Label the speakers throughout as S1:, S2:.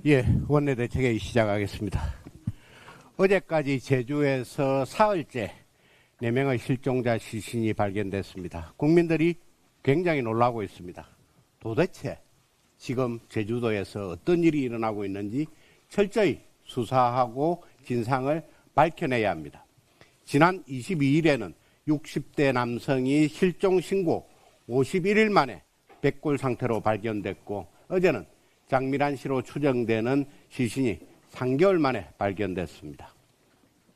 S1: 예, 원내대책회의 시작하겠습니다. 어제까지 제주에서 사흘째 4명의 실종자 시신이 발견됐습니다. 국민들이 굉장히 놀라고 있습니다. 도대체 지금 제주도에서 어떤 일이 일어나고 있는지 철저히 수사하고 진상을 밝혀내야 합니다. 지난 22일에는 60대 남성이 실종 신고 51일 만에 백골 상태로 발견됐고, 어제는 장미란시로 추정되는 시신이 3개월 만에 발견됐습니다.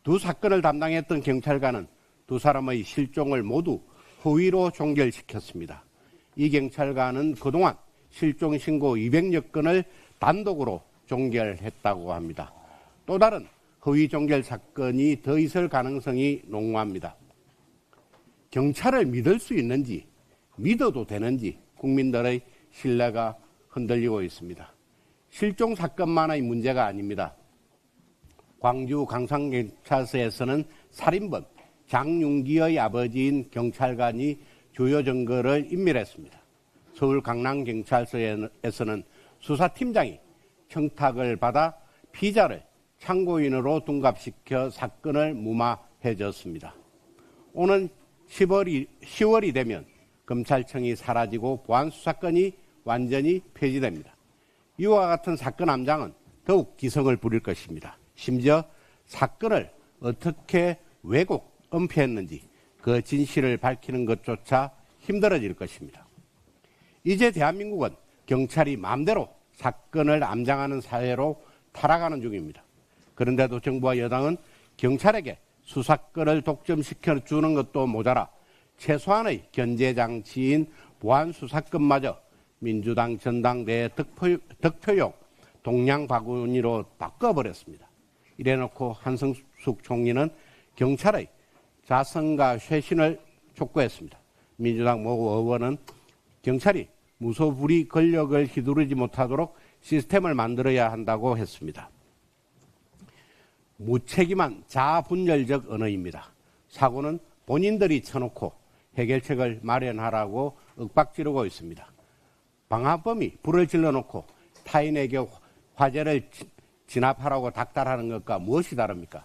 S1: 두 사건을 담당했던 경찰관은 두 사람의 실종을 모두 허위로 종결시켰습니다. 이 경찰관은 그동안 실종 신고 200여 건을 단독으로 종결했다고 합니다. 또 다른 허위 종결 사건이 더 있을 가능성이 농후합니다. 경찰을 믿을 수 있는지, 믿어도 되는지 국민들의 신뢰가 흔들리고 있습니다. 실종 사건만의 문제가 아닙니다. 광주 강상경찰서에서는 살인범 장윤기의 아버지인 경찰관이 주요 증거를 인멸했습니다. 서울 강남경찰서에서는 수사팀장이 청탁을 받아 피자를 참고인으로 둔갑시켜 사건을 무마해줬습니다. 오는 10월이 되면 검찰청이 사라지고 보안수사권이 완전히 폐지됩니다. 이와 같은 사건 암장은 더욱 기성을 부릴 것입니다. 심지어 사건을 어떻게 왜곡, 은폐했는지 그 진실을 밝히는 것조차 힘들어질 것입니다. 이제 대한민국은 경찰이 마음대로 사건을 암장하는 사회로 타락하는 중입니다. 그런데도 정부와 여당은 경찰에게 수사권을 독점시켜 주는 것도 모자라 최소한의 견제장치인 보안수사권마저 민주당 전당대회 득표용 동량바구니로 바꿔버렸습니다. 이래놓고 한성숙 총리는 경찰의 자성과 쇄신을 촉구했습니다. 민주당 모 의원은 경찰이 무소불위 권력을 휘두르지 못하도록 시스템을 만들어야 한다고 했습니다. 무책임한 자아분열적 언어입니다. 사고는 본인들이 쳐놓고 해결책을 마련하라고 윽박지르고 있습니다. 방화범이 불을 질러놓고 타인에게 화재를 진압하라고 닥달하는 것과 무엇이 다릅니까?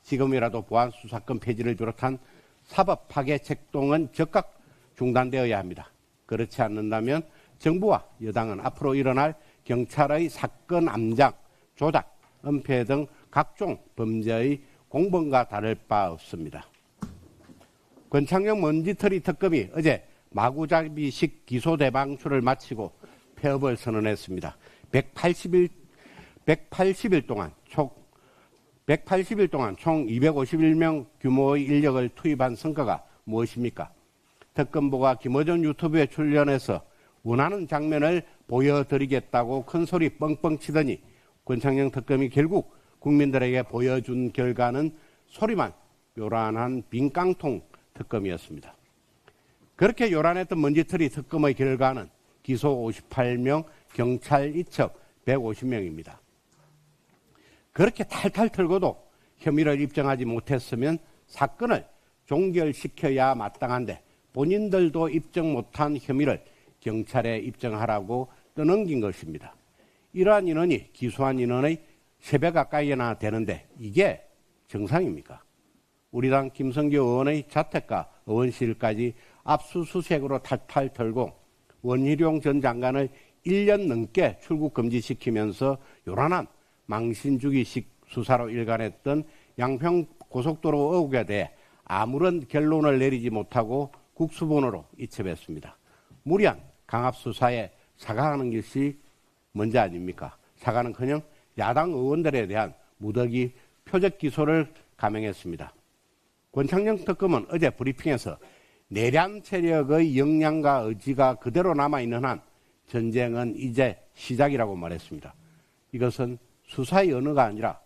S1: 지금이라도 보안수사권 폐지를 비롯한 사법 파괴 책동은 즉각 중단되어야 합니다. 그렇지 않는다면 정부와 여당은 앞으로 일어날 경찰의 사건 암장, 조작, 은폐 등 각종 범죄의 공범과 다를 바 없습니다. 권창용 먼지털이 특검이 어제 마구잡이식 기소 대방출을 마치고 폐업을 선언했습니다. 180일 동안 총 251명 규모의 인력을 투입한 성과가 무엇입니까? 특검보가 김어준 유튜브에 출연해서 원하는 장면을 보여드리겠다고 큰소리 뻥뻥 치더니 권창용 특검이 결국 국민들에게 보여준 결과는 소리만 요란한 빈 깡통 특검이었습니다. 그렇게 요란했던 먼지털이 특검의 결과는 기소 58명, 경찰 이첩 150명입니다. 그렇게 탈탈 털고도 혐의를 입증하지 못했으면 사건을 종결시켜야 마땅한데 본인들도 입증 못한 혐의를 경찰에 입증하라고 떠넘긴 것입니다. 이러한 인원이 기소한 인원의 3배 가까이나 되는데 이게 정상입니까? 우리 당 김성교 의원의 자택과 의원실까지 압수수색으로 탈탈 털고 원희룡 전 장관을 1년 넘게 출국 금지시키면서 요란한 망신주기식 수사로 일관했던 양평 고속도로 의혹에 대해 아무런 결론을 내리지 못하고 국수본으로 이첩했습니다. 무리한 강압수사에 사과하는 것이 먼저 아닙니까? 사과는커녕 야당 의원들에 대한 무더기 표적 기소를 감행했습니다. 권창용 특검은 어제 브리핑에서 내란 세력의 역량과 의지가 그대로 남아있는 한 전쟁은 이제 시작이라고 말했습니다. 이것은 수사의 언어가 아니라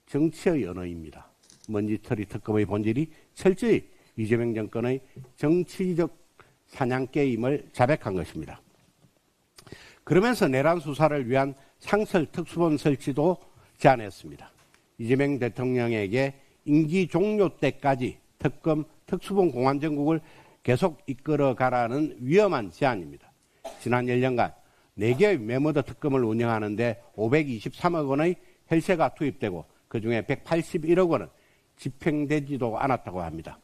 S1: 정치의 언어입니다. 먼지털이 특검의 본질이 철저히 이재명 정권의 정치적 사냥개임을 자백한 것입니다. 그러면서 내란 수사를 위한 상설 특수본 설치도 제안했습니다. 이재명 대통령에게 임기 종료 때까지 특검 특수본 공안 정국을 계속 이끌어가라는 위험한 제안입니다. 지난 1년간 4개의 메모더 특검을 운영하는데 523억 원의 혈세가 투입되고 그중에 181억 원은 집행되지도 않았다고 합니다.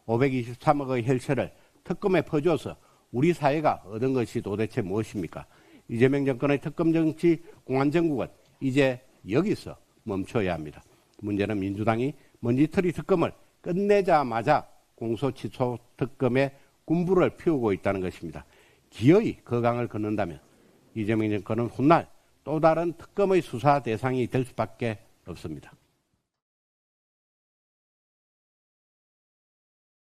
S1: 523억의 혈세를 특검에 퍼주어서 우리 사회가 얻은 것이 도대체 무엇입니까? 이재명 정권의 특검 정치 공안정국은 이제 여기서 멈춰야 합니다. 문제는 민주당이 먼지털이 특검을 끝내자마자 공소취소 특검에 군부를 피우고 있다는 것입니다. 기어이 거강을 걷는다면 이재명 정권은 훗날 또 다른 특검의 수사 대상이 될 수밖에 없습니다.